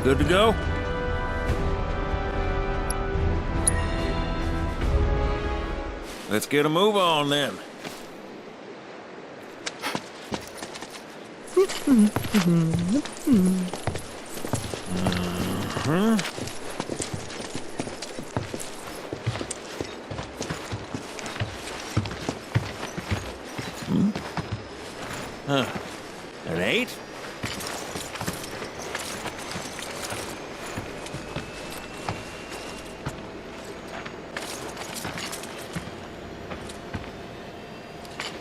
good to go? Let's get a move on then. An 8?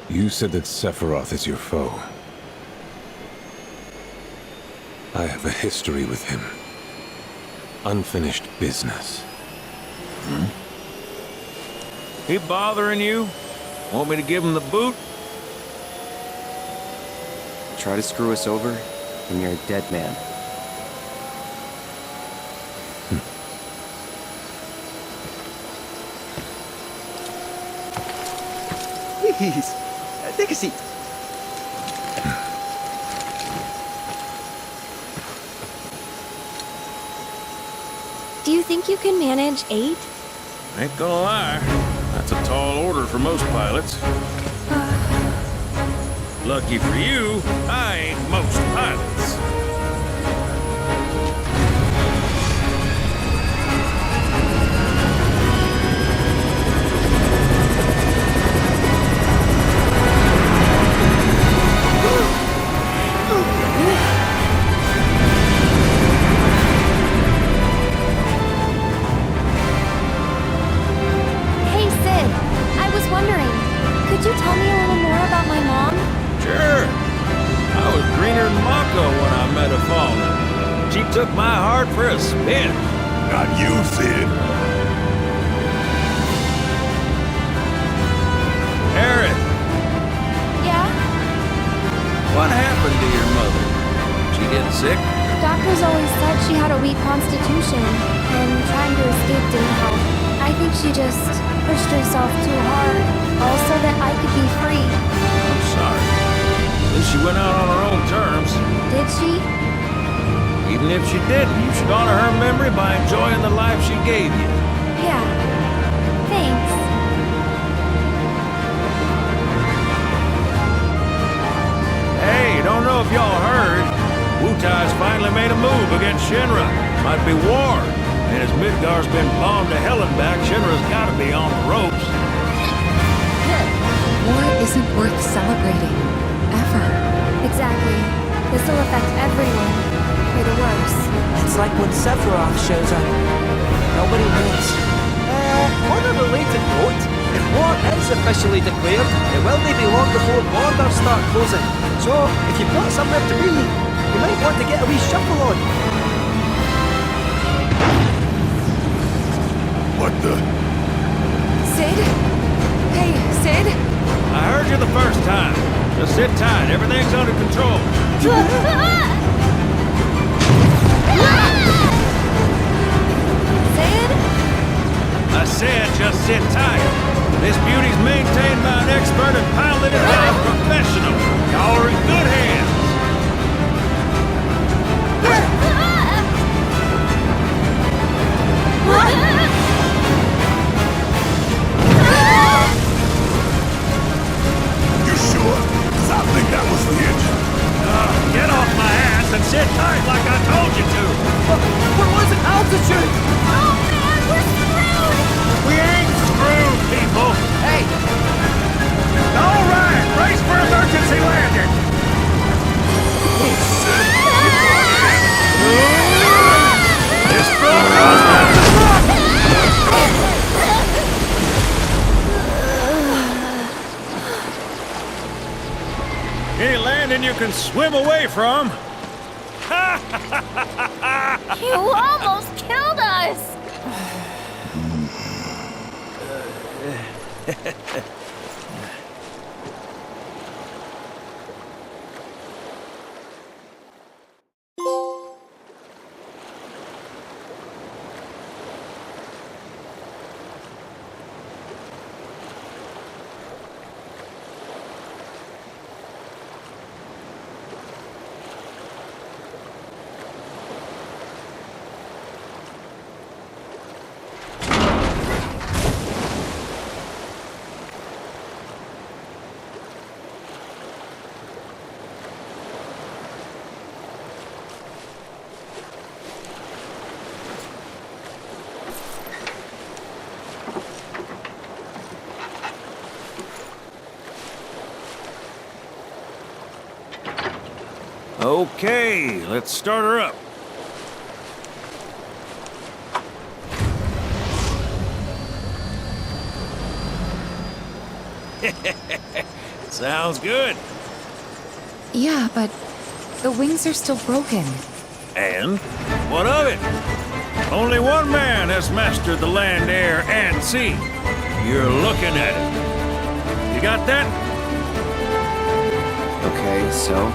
You said that Sephiroth is your foe. I have a history with him. Unfinished business. He bothering you? Want me to give him the boot? Try to screw us over, and you're a dead man. Please, take a seat. Do you think you can manage 8? Ain't gonna lie. That's a tall order for most pilots. Lucky for you, I ain't most pilots. Hey, Sid. I was wondering, could you tell me a little more about my mom? Sure. I was greener than Mako when I met a fauna. She took my heart for a spin. Not you, Sid. Barret, Yeah? what happened to your mother? She get sick? Doctors always said she had a weak constitution, and trying to escape didn't help. I think she just pushed herself too hard, all so that I could be free. I'm sorry. At least she went out on her own terms. Did she? Even if she didn't, you should honor her memory by enjoying the life she gave you. Yeah. Thanks. Hey, don't know if y'all heard. Wutai's finally made a move against Shinra. Might be war. And as Midgar's been bombed to hell and back, Shinra's gotta be on the ropes. War isn't worth celebrating. Ever. Exactly. This'll affect everyone. For the worse. It's like when Sephiroth shows up. Nobody wins. On a related note, if war is officially declared, it will not be long before borders start closing. So, if you've got somewhere to be, you might want to get a wee shuffle on. What the? Sid? Hey, Sid? I heard you the first time. Just sit tight. Everything's under control. Sid? I said just sit tight. This beauty's maintained by an expert and piloted by a professional. Y'all are in good hands. You sure? 'Cause I think that was the engine. Get off my ass and sit tight like I told you to. We're losing altitude! Oh man, we're screwed! We ain't screwed, people. Hey, All right, brace for emergency landing. This boat goes down the front. Any landing you can swim away from. You almost killed us! Okay, let's start her up. Sounds good. Yeah, but the wings are still broken. And what of it? Only one man has mastered the land, air, and sea. You're looking at it. You got that? Okay, so?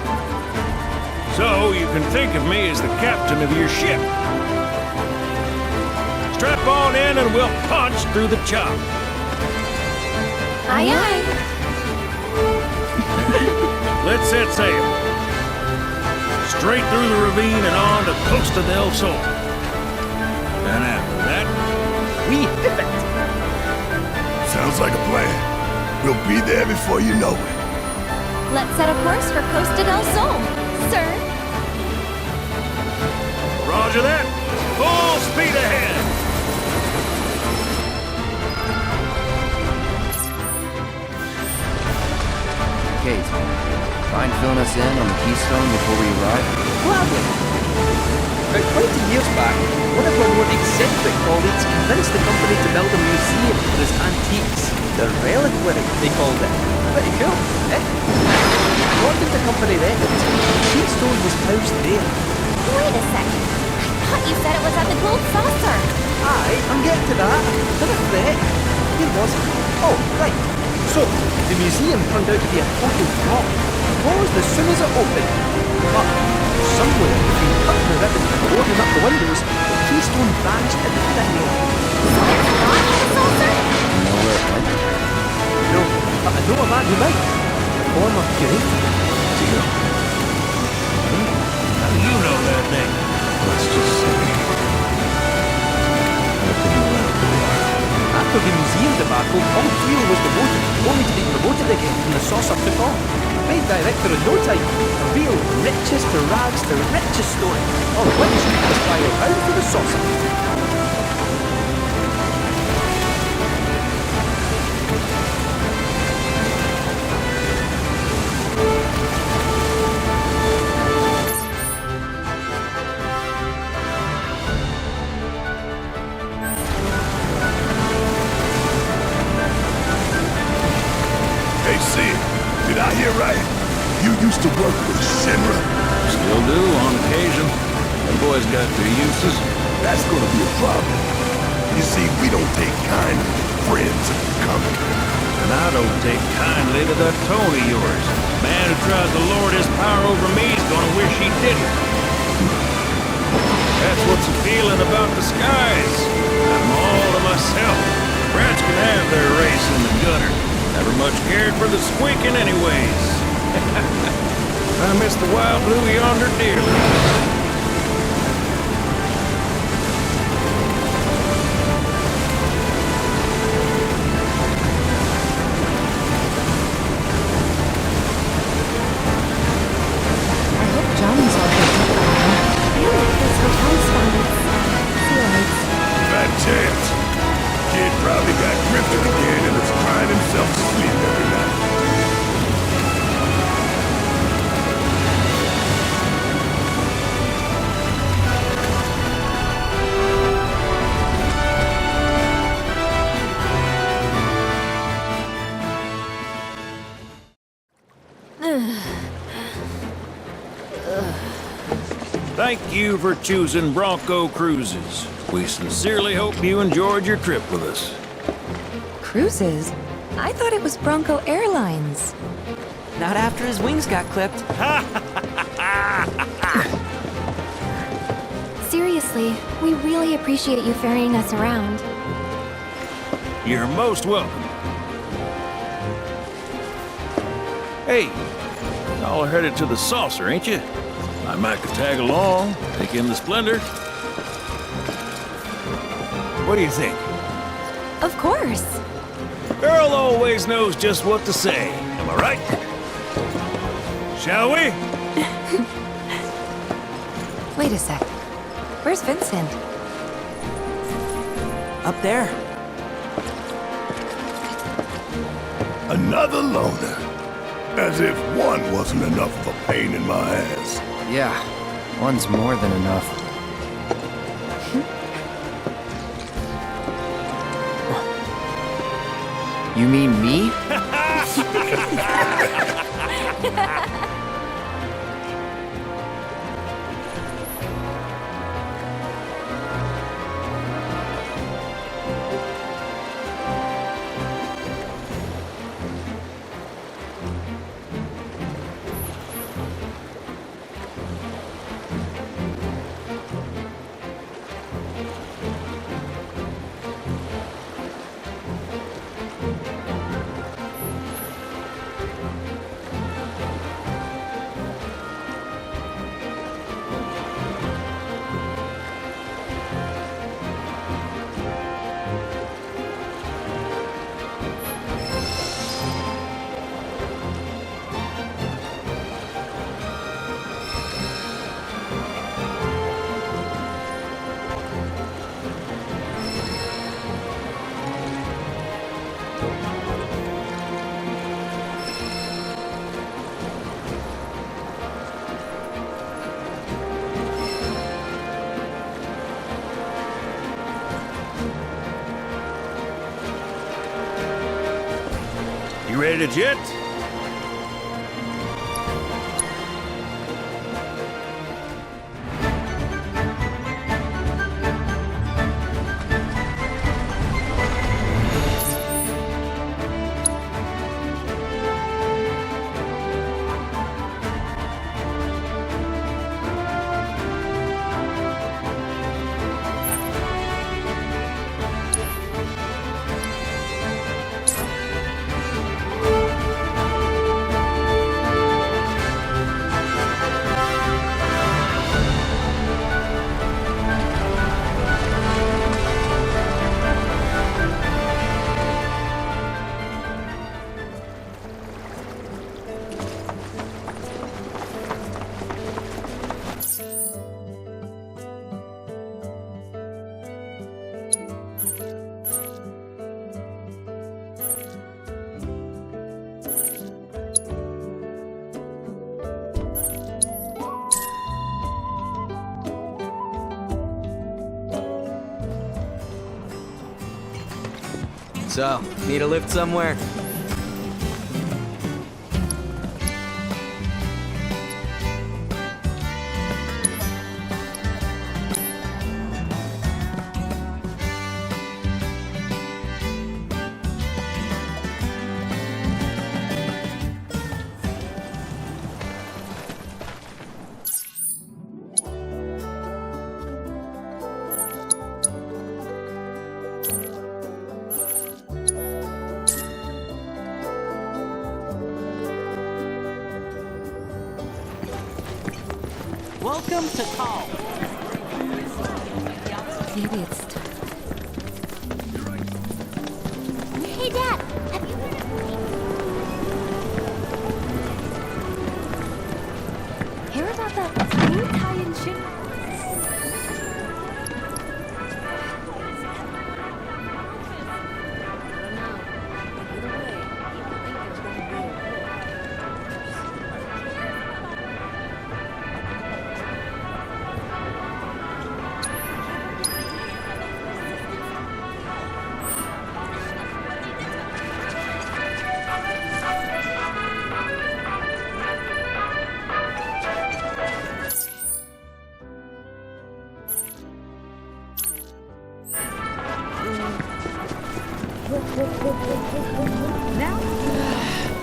So you can think of me as the captain of your ship. Strap on in and we'll punch through the chop. Aye, aye. Let's set sail. Straight through the ravine and on to Costa del Sol. And after that, We hit it! Sounds like a plan. We'll be there before you know it. Let's set a course for Costa del Sol, sir. roger that. Full speed ahead. Kate, mind filling us in on the Keystone before we arrive? Gladly. About 20 years back, one of our more eccentric colleagues convinced the company to build a museum for his antiques. The reliquary, they called it. Pretty cool, eh? According to the company records, the Keystone was housed there. Wait a second. I thought you said it was at the Gold Saucer. Aye, I'm getting to that. To the threat. Here was it. Oh, right. So, the museum turned out to be a total flop. Closed as soon as it opened. But, somewhere between cutting the ribbon and boarding up the windows, the Keystone vanished into thin air. So it's not at the saucer? Know where it went? No, but I know a man who might. The former curator. Deal. How do you know that name? Let's just say I've been around a while. After the museum debacle, Paul Freely was demoted, only to be promoted again when the saucer took off. Made director in no time. A real riches to rags to riches story. All of which is why we're bound for the saucer. Hey, Sid, did I hear right? You used to work with Shinra? Still do on occasion. Them boys got their uses. That's gonna be a problem. You see, we don't take kindly to friends coming. And I don't take kindly to that tone of yours. Man who tries to lord his power over me is gonna wish he didn't. That's what's appealing about the skies. I'm all to myself. Rats can have their race in the gutter. Never much cared for the squeaking anyways. I miss the wild blue yonder dearly. I hope Johnny's all picked up by now. And this hotel spawns sea lights. Bad chance. Kid probably got grifted again and is crying himself to sleep every night. Thank you for choosing Bronco Cruises. We sincerely hope you enjoyed your trip with us. Cruises? I thought it was Bronco Airlines. Not after his wings got clipped. Seriously, we really appreciate you ferrying us around. You're most welcome. Hey, y'all are headed to the saucer, ain't you? I might could tag along, take in the splendor. What do you think? Of course. Girl always knows just what to say. Am I right? Shall we? Wait a sec. Where's Vincent? Up there. Another loner. As if one wasn't enough of a pain in my ass. Yeah, one's more than enough. You mean me? You ready to jet? So, need a lift somewhere? Welcome to Kalm. Maybe it's time. Hey, Dad, have you hear about that new tie-in ship?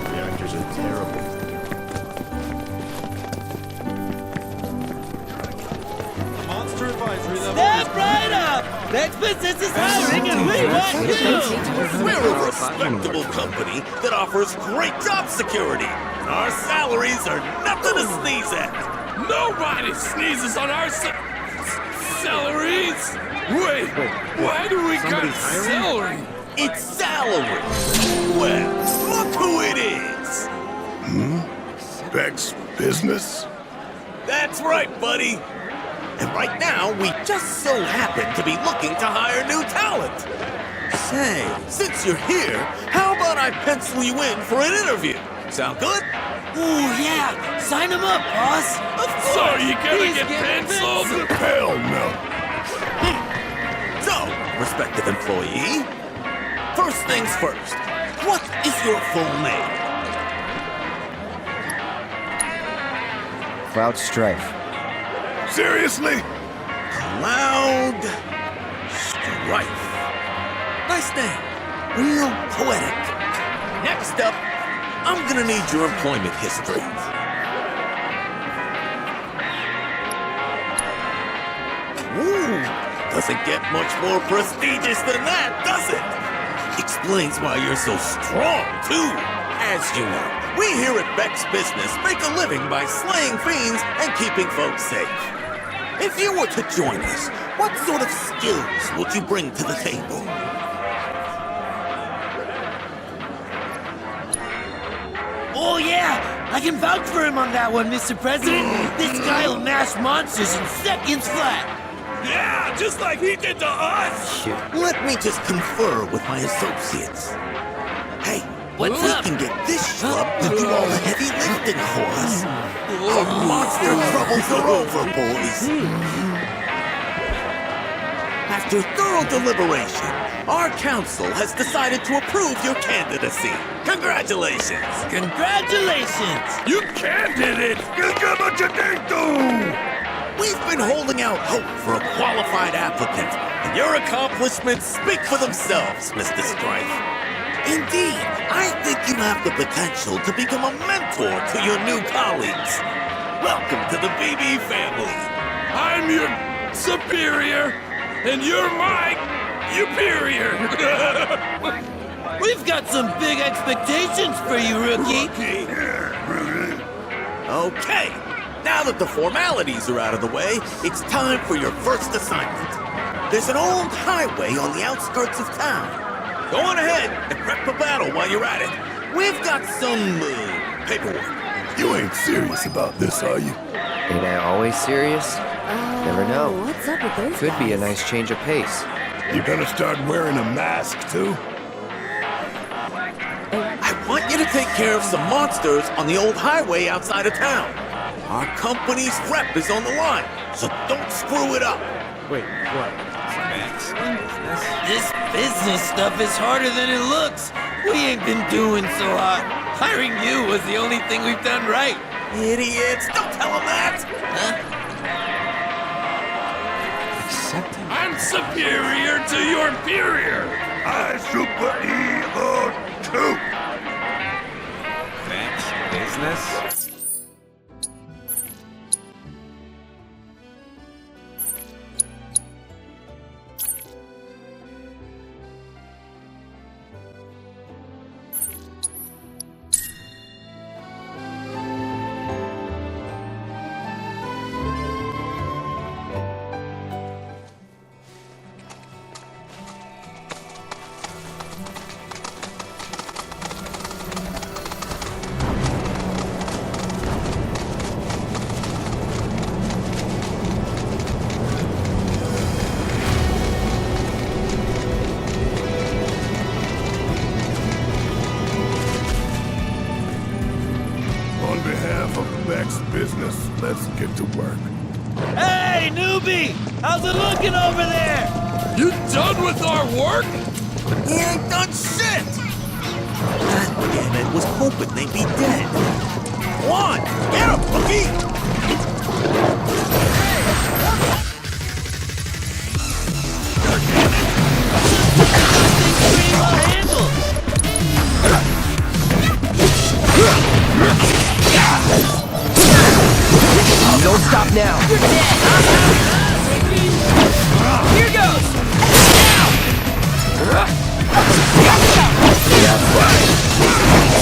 Reactors are terrible. Monster advisory level. Step right up! Next business is hiring and we want you! We're a respectable company that offers great job security. Our salaries are nothing to sneeze at. Nobody sneezes on our salaries! Wait, why do we got celery? It's salary. Well, look who it is. Beck's business? That's right, buddy. And right now, we just so happen to be looking to hire new talent. Say, since you're here, how about I pencil you in for an interview? Sound good? Ooh, yeah! Sign him up, boss! So you gonna He's get getting penciled? Hell no. So, prospective employee, first things first. What is your full name? Cloud Strife. Seriously? Cloud Strife. Nice name. Real poetic. Next up, I'm gonna need your employment history. Ooh, doesn't get much more prestigious than that, does it? Explains why you're so strong, too. As you know, we here at Beck's Business make a living by slaying fiends and keeping folks safe. If you were to join us, what sort of skills would you bring to the table? Oh, yeah! I can vouch for him on that one, Mr. President! This guy'll mash monsters in seconds flat! Yeah, just like he did to us! Let me just confer with my associates. Hey, What's we up? can get this schlub to do all the heavy lifting for us. Our monster troubles are over, boys. After thorough deliberation, our council has decided to approve your candidacy. Congratulations! Congratulations! You candidate! We've been holding out hope for a qualified applicant, and your accomplishments speak for themselves, Mr. Strife. Indeed, I think you have the potential to become a mentor to your new colleagues. Welcome to the BB family. I'm your superior, and you're my superior. We've got some big expectations for you, rookie! Okay, now that the formalities are out of the way, it's time for your first assignment. There's an old highway on the outskirts of town. Go on ahead and prep for battle while you're at it. We've got some paperwork. You ain't serious about this, are you? Ain't I always serious? Never know. What's up with those Could be a guys? nice change of pace. You gonna start wearing a mask, too? I want you to take care of some monsters on the old highway outside of town. Our company's rep is on the line, so don't screw it up. Wait, what? This business stuff is harder than it looks. We ain't been doing so hot. Hiring you was the only thing we've done right. Idiots, don't tell them that! I'm superior to your inferior. I super evil too. Business? On behalf of Beck's Business, let's get to work. Hey, newbie! How's it looking over there? You done with our work? He ain't done shit! God damn it, was hoping they'd be dead. Go on, get him, rookie! Don't stop now. You're dead! Here goes! That's fine.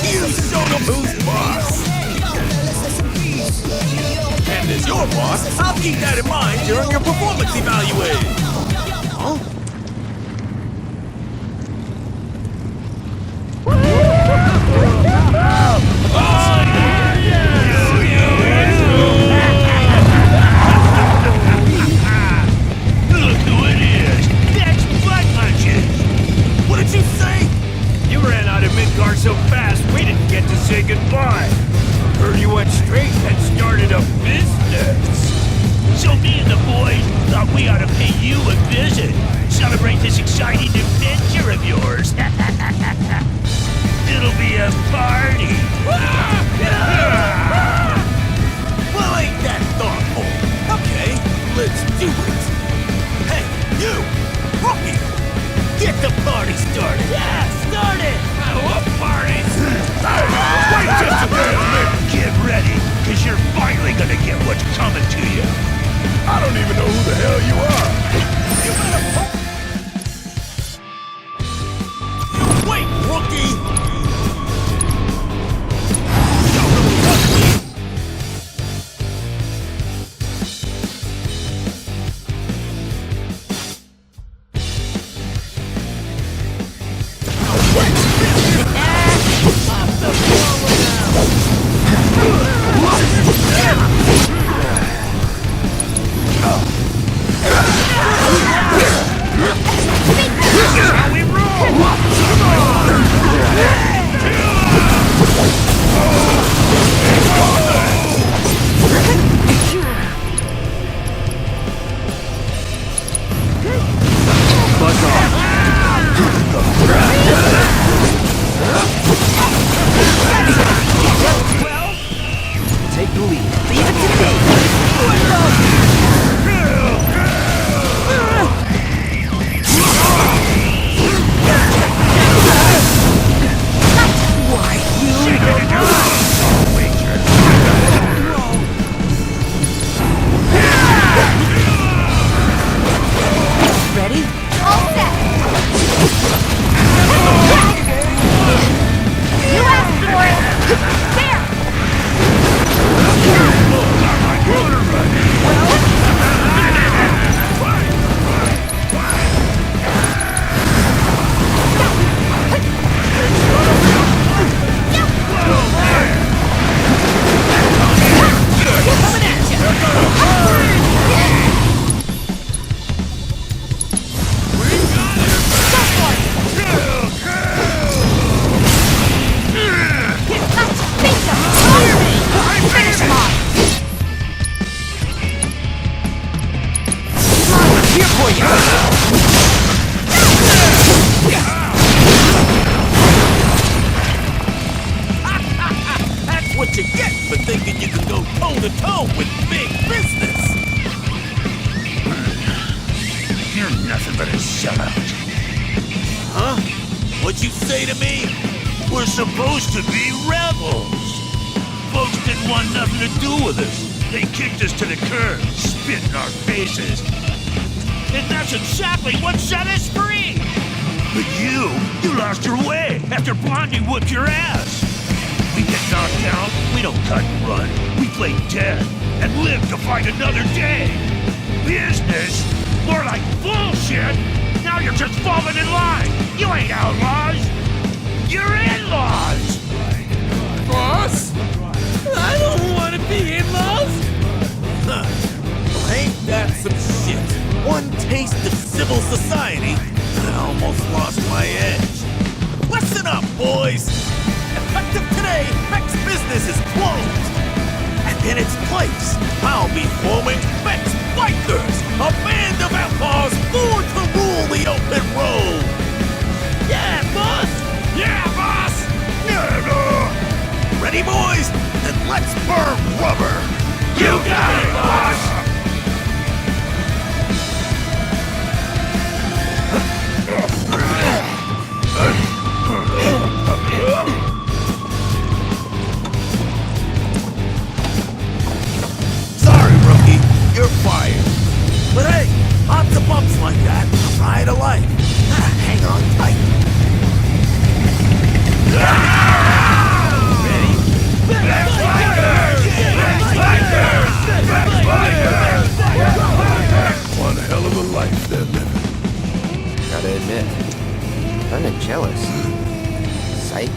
You've shown him who's boss! And as your boss, I'll keep that in mind during your performance evaluation. Huh? car so fast we didn't get to say goodbye. Heard you went straight and started a business. So me and the boys thought we ought to pay you a visit. Celebrate this exciting adventure of yours. It'll be a party. Well, ain't that thoughtful? Okay, let's do it. Hey, you! Rookie! Get the party started! Yeah, start it! I love parties! Hey, wait just a minute! Get ready, because you're finally gonna get what's coming to you. I don't even know who the hell you are! You better wait, rookie! What'd you say to me? We're supposed to be rebels. Folks didn't want nothing to do with us. They kicked us to the curb, spit in our faces. And that's exactly what set us free. But you lost your way after Blondie whooped your ass. We get knocked down, we don't cut and run. We play dead and live to fight another day. Business? More like bullshit. Now you're just falling in line. You ain't outlaws. You're in-laws. Boss? I don't want to be in-laws. Huh. Well, ain't that some shit? One taste of civil society, and I almost lost my edge. Listen up, boys. Effective today, Beck's business is closed. And in its place, I'll be forming Beck's Bikers, a band of outlaws born to rule the open road. Yeah, boss! Yeah, boss! Ready, boys? Then let's burn rubber! You got it, boss! Sorry, rookie. You're fired. But hey, lots of bumps like that. A ride of life. Hang on tight. Ready? Beck's Bikers! Beck's Bikers! One hell of a life they're living. Gotta admit, kinda jealous. Psych.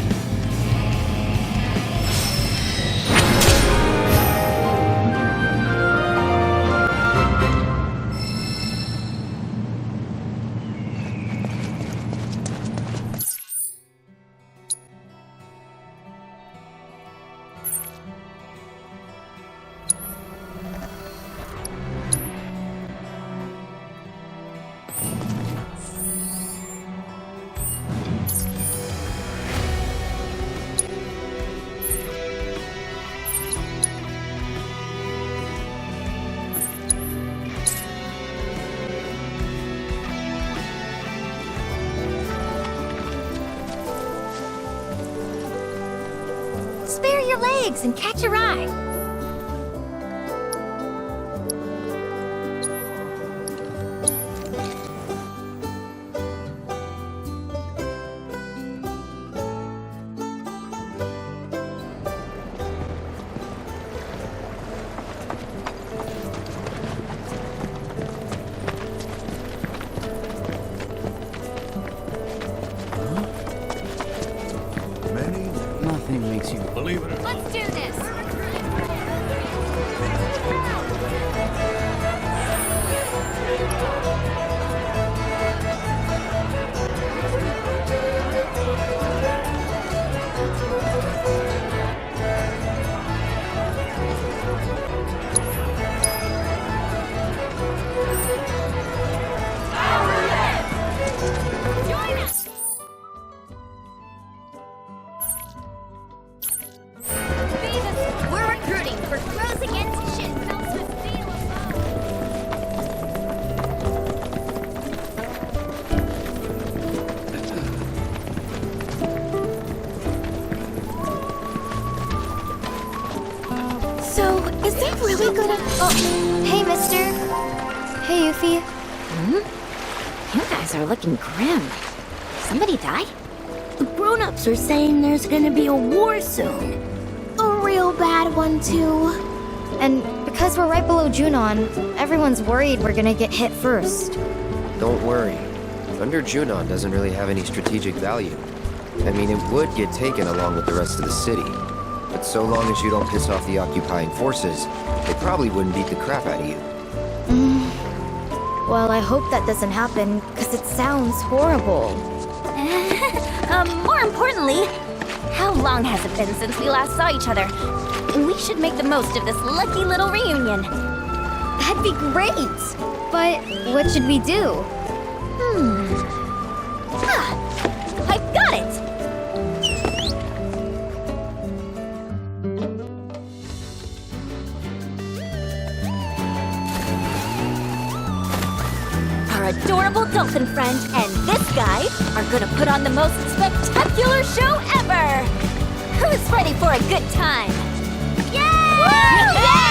Spare your legs and catch a ride. Nothing makes you Believe it or not. Let's do this. Join us. We're recruiting for Krows against Shin. So, is he really gonna... Oh, hey, mister. Hey, Yuffie. You guys are looking grim. Somebody die? The grown-ups are saying there's gonna be a war soon. A real bad one, too. And because we're right below Junon, everyone's worried we're gonna get hit first. Don't worry. Under Junon doesn't really have any strategic value. I mean, it would get taken along with the rest of the city. But so long as you don't piss off the occupying forces, they probably wouldn't beat the crap out of you. Well, I hope that doesn't happen, because it sounds horrible. More importantly, how long has it been since we last saw each other? We should make the most of this lucky little reunion. That'd be great! But what should we do? I've got it! Our adorable dolphin friend and this guy are gonna put on the most spectacular show ever! Who's ready for a good time? Yay! Yay!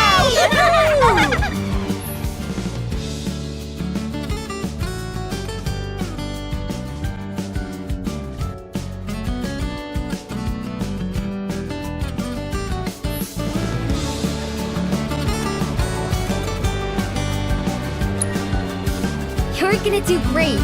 You're gonna do great!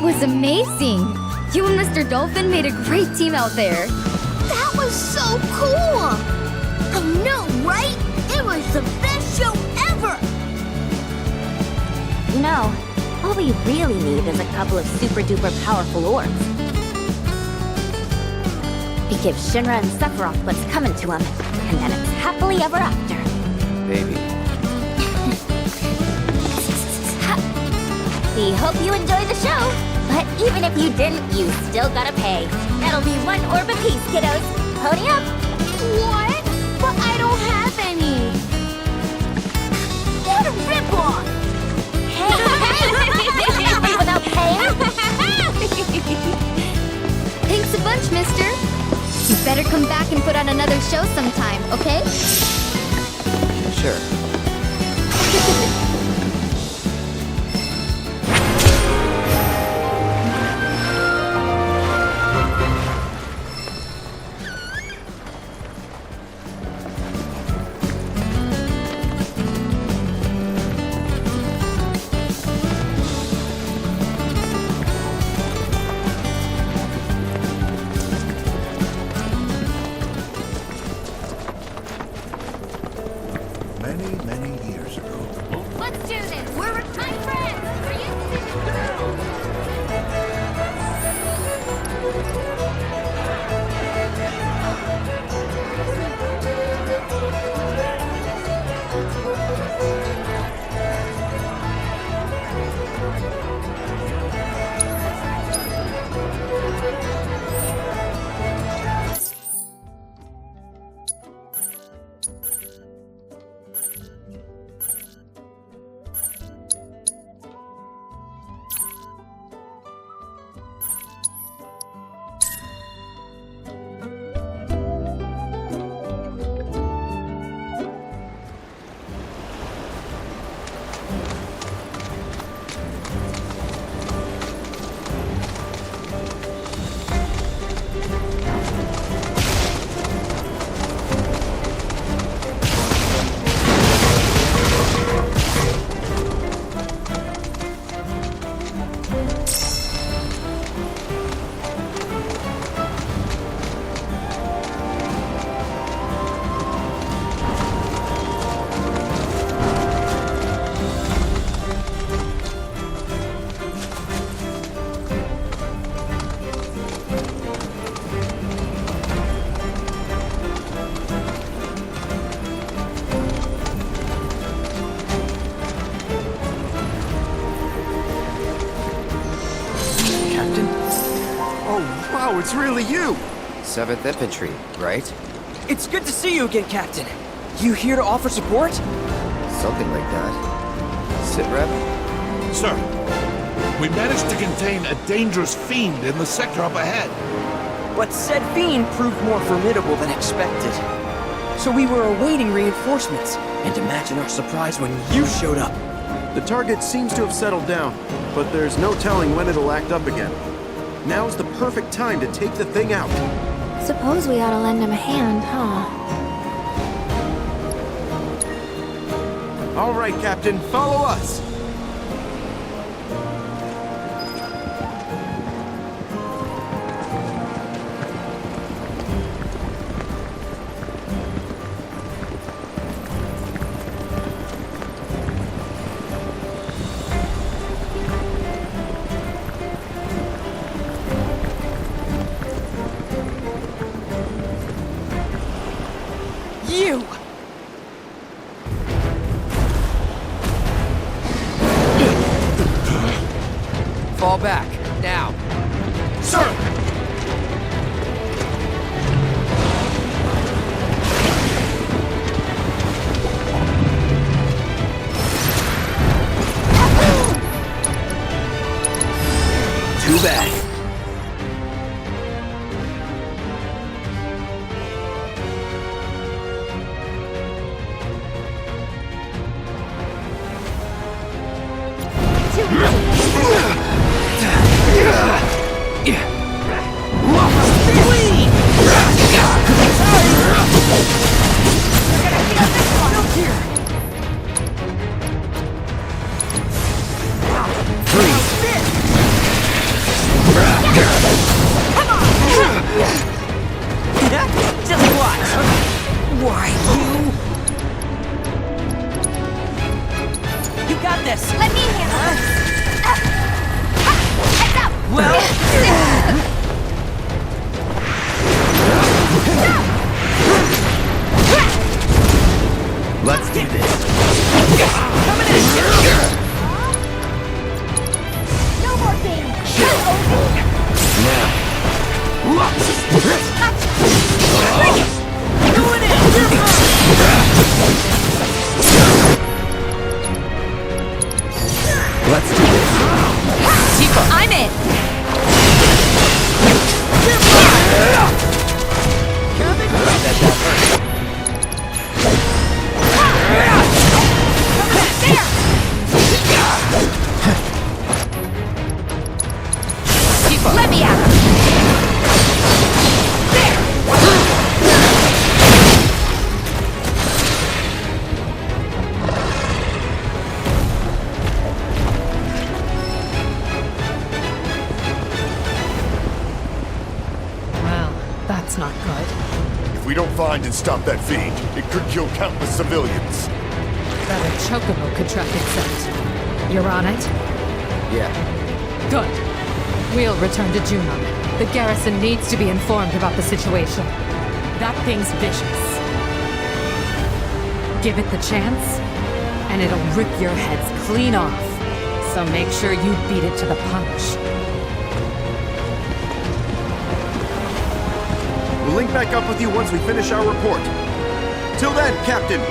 was amazing. You and Mr. Dolphin made a great team out there. That was so cool! I know, right? It was the best show ever! You know, all we really need is a couple of super-duper powerful orbs. We give Shinra and Sephiroth what's coming to them, and then it's happily ever after. Baby. We hope you enjoyed the show, but even if you didn't, you still gotta pay. That'll be 1 orb apiece, kiddos. Pony up! What? But I don't have any. What a ripoff! Hey! Without paying? Thanks a bunch, mister. You better come back and put on another show sometime, okay? Sure. Many years ago. Let's do this! We're my friends! Reunion! Wow, it's really you! 7th Infantry, right? It's good to see you again, Captain. You here to offer support? Something like that. Sit rep? Sir, we managed to contain a dangerous fiend in the sector up ahead. But said fiend proved more formidable than expected. So we were awaiting reinforcements, and imagine our surprise when you showed up. The target seems to have settled down, but there's no telling when it'll act up again. Now's the perfect time to take the thing out. Suppose we ought to lend him a hand, huh? All right, Captain, follow us! You! Fall back, now. Sir! Too bad. this! Let me handle this! Heads up! Well... Let's do this. Coming in! No more games! Now. Going in! Let's do this. Tifa, I'm in. Tifa, let me out! Well, that's not good. If we don't find and stop that fiend, it could kill countless civilians. That a chocobo could track itself. You're on it? Yeah. Good. We'll return to Junon. The garrison needs to be informed about the situation. That thing's vicious. Give it the chance, and it'll rip your heads clean off. So make sure you beat it to the punch. We'll link back up with you once we finish our report. Till then, Captain!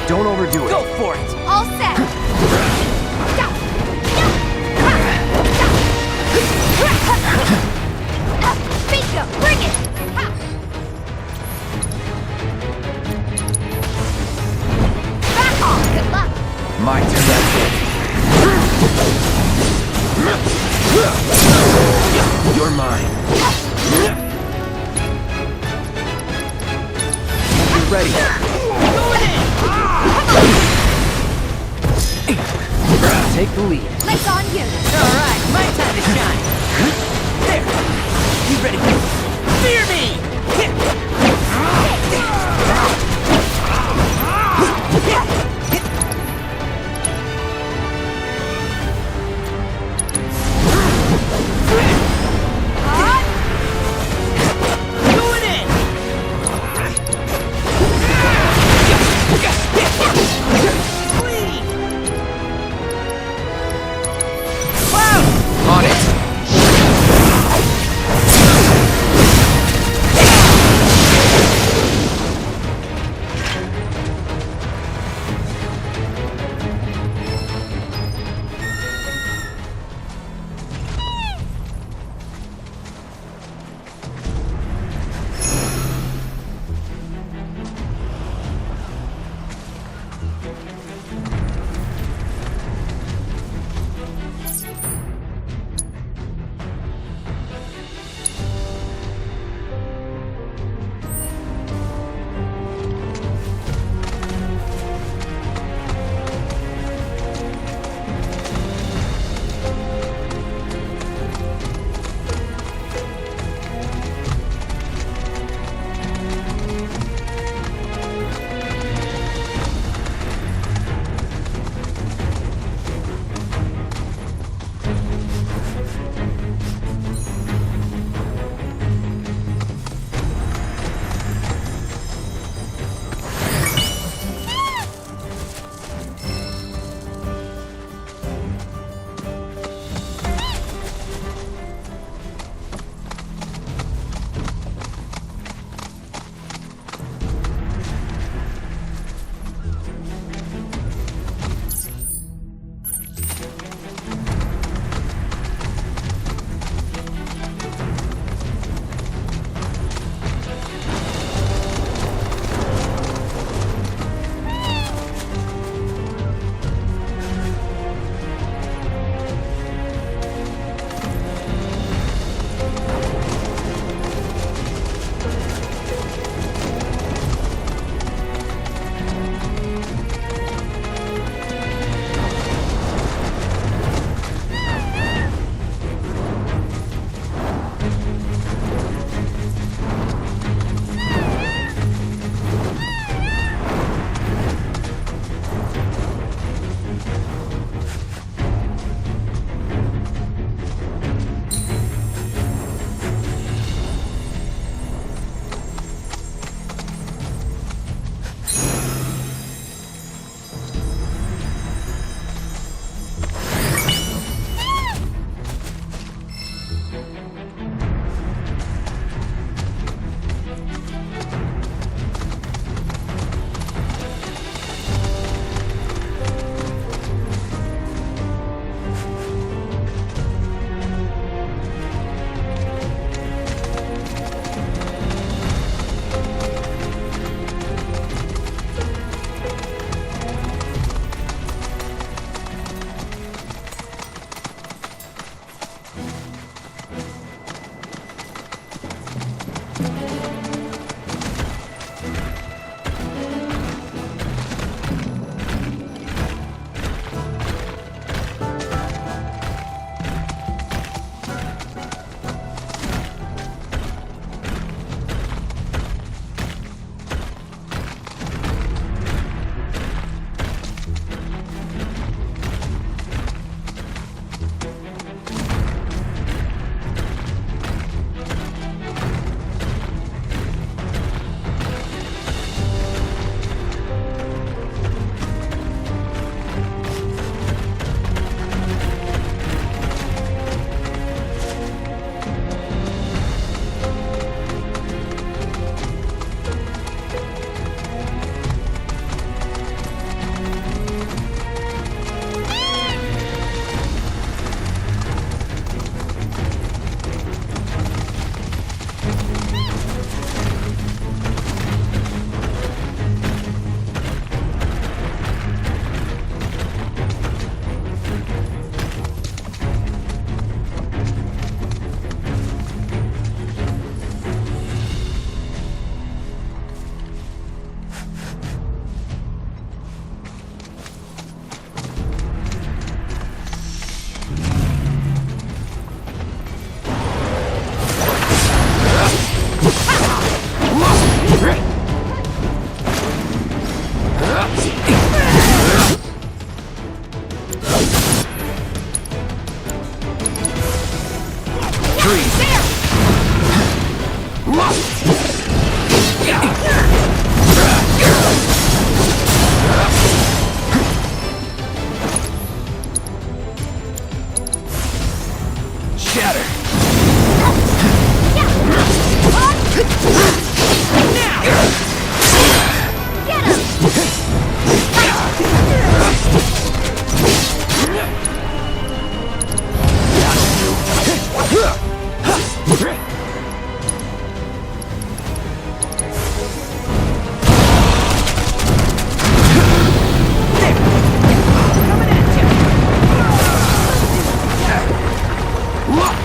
Don't overdo it. Go for it! All set! Bingo! Bring it! Back off! Good luck! My turn. That's it. You're mine. You're ready. Take the lead. Let's on you! Alright, my time to shine! There! You ready? Fear me! Going in! On it.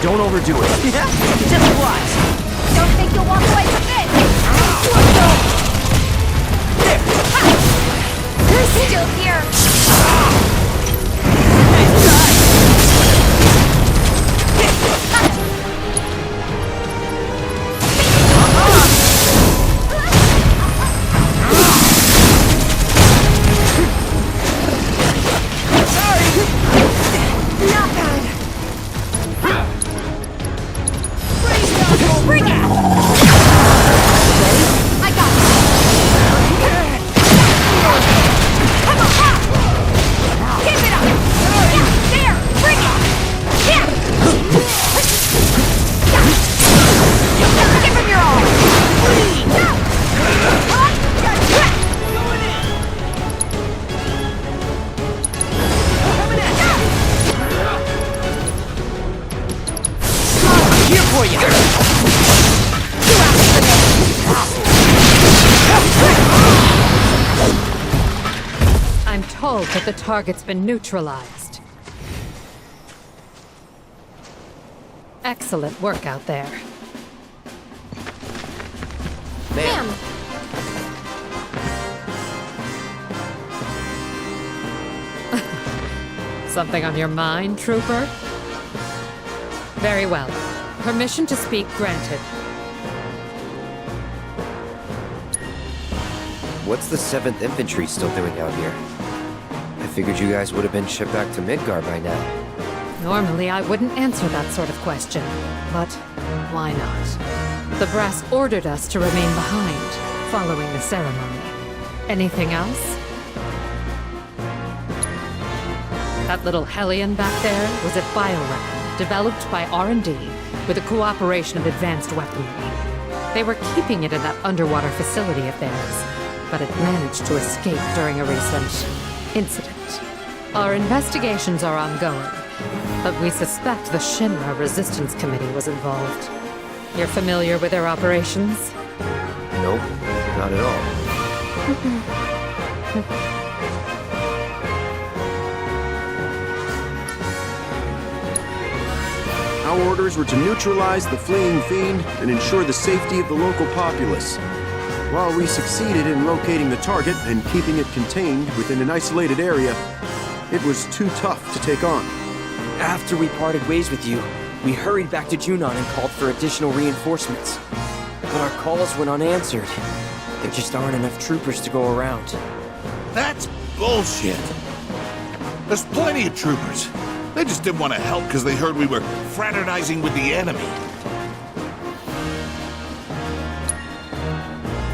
Don't overdo it. Yeah? Just watch. Don't think you'll walk away from this! They're still here! Nice try. Bring it! I got it! Come on! Keep it up! Yeah, there! Bring it! Yeah! Give him your all! Coming at you! Here for you! I'm told that the target's been neutralized. Excellent work out there. Ma'am. Something on your mind, Trooper? Very well. Permission to speak granted. What's the 7th Infantry still doing out here? I figured you guys would have been shipped back to Midgar by now. Normally, I wouldn't answer that sort of question, but why not? The brass ordered us to remain behind, following the ceremony. Anything else? That little hellion back there was a bioweapon developed by R&D with the cooperation of advanced weaponry. They were keeping it in that underwater facility of theirs, but it managed to escape during a recent incident. Our investigations are ongoing, but we suspect the Shinra Resistance Committee was involved. You're familiar with their operations? Nope, not at all. Our orders were to neutralize the fleeing fiend and ensure the safety of the local populace. While we succeeded in locating the target and keeping it contained within an isolated area, it was too tough to take on. After we parted ways with you, we hurried back to Junon and called for additional reinforcements. But our calls went unanswered. There just aren't enough troopers to go around. That's bullshit. There's plenty of troopers. They just didn't want to help because they heard we were fraternizing with the enemy.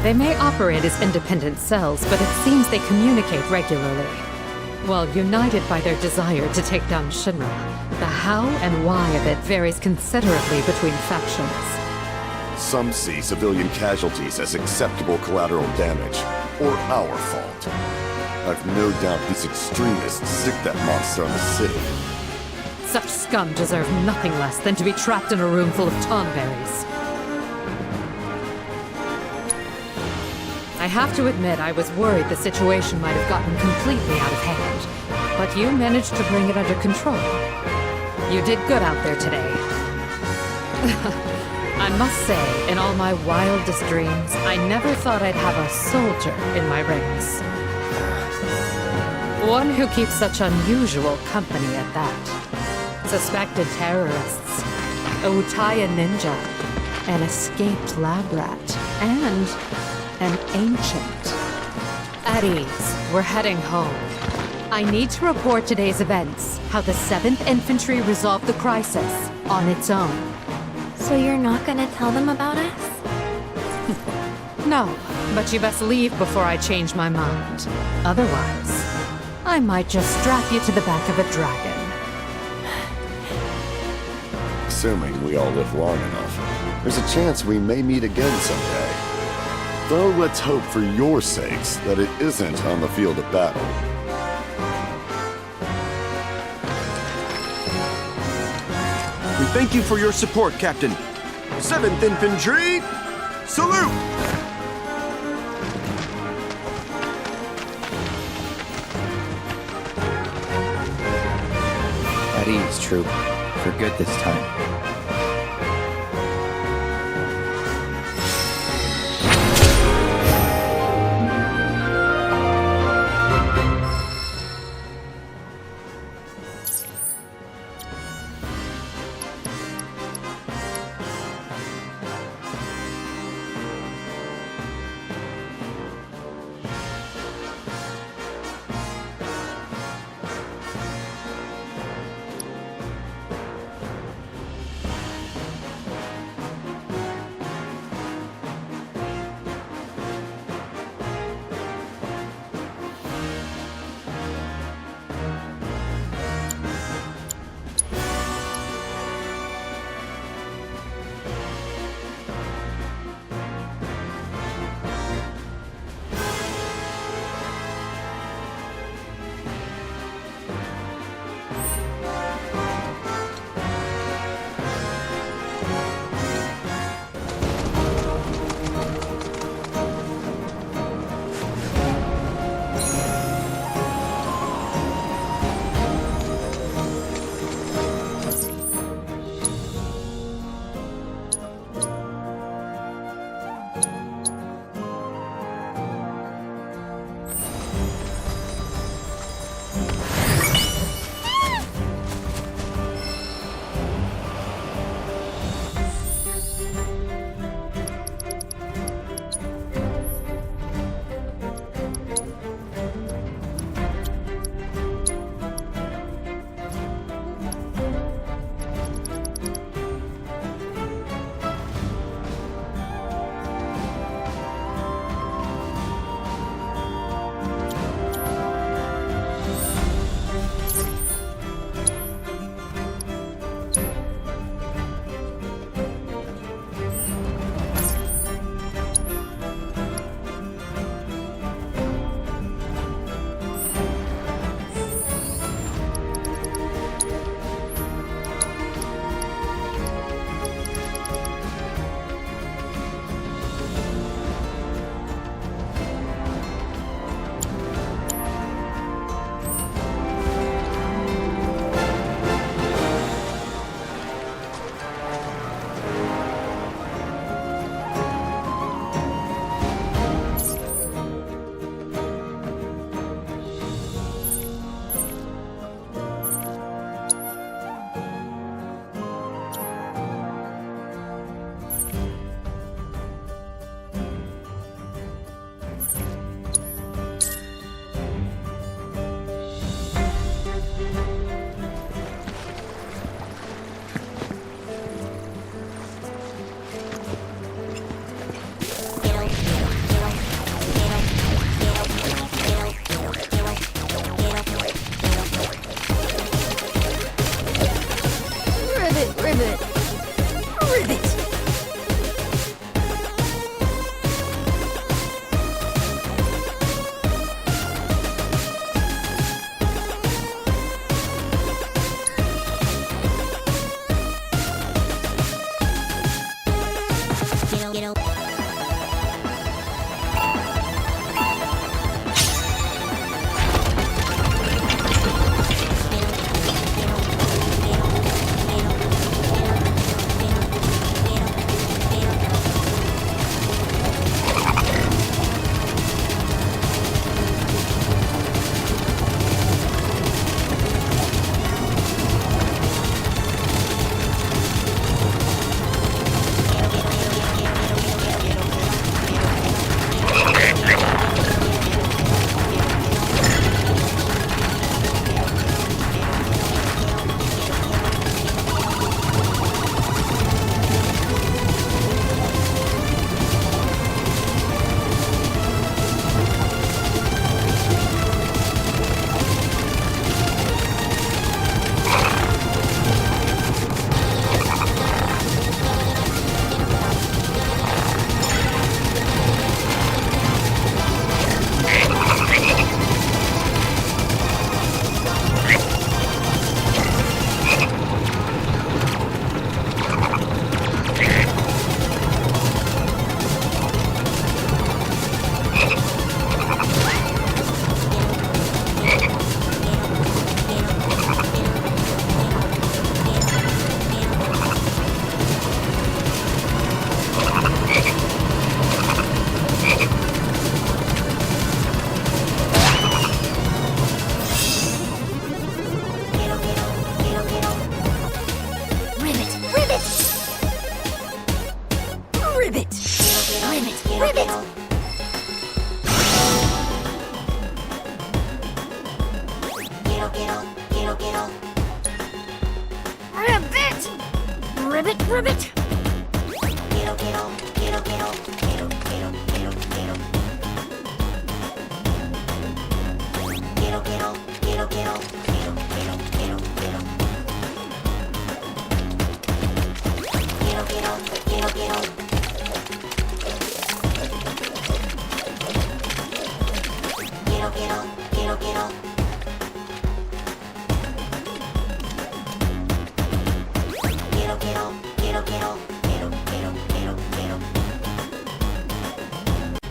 They may operate as independent cells, but it seems they communicate regularly. While united by their desire to take down Shinra, the how and why of it varies considerably between factions. Some see civilian casualties as acceptable collateral damage, or our fault. I've no doubt these extremists sick that monster on the city. Such scum deserve nothing less than to be trapped in a room full of tonberries. I have to admit I was worried the situation might have gotten completely out of hand, but you managed to bring it under control. You did good out there today. I must say, in all my wildest dreams, I never thought I'd have a soldier in my ranks. One who keeps such unusual company at that. Suspected terrorists, a Uchiha ninja, an escaped lab rat, and an ancient. At ease, we're heading home. I need to report today's events, how the 7th Infantry resolved the crisis on its own. So you're not gonna tell them about us? No, but you best leave before I change my mind. Otherwise, I might just strap you to the back of a dragon. Assuming we all live long enough, there's a chance we may meet again someday. Though let's hope for your sakes that it isn't on the field of battle. We thank you for your support, Captain. 7th Infantry, salute! At ease, troop. For good this time. Ribbit! Ribbit! Ribbit! Ribbit! Get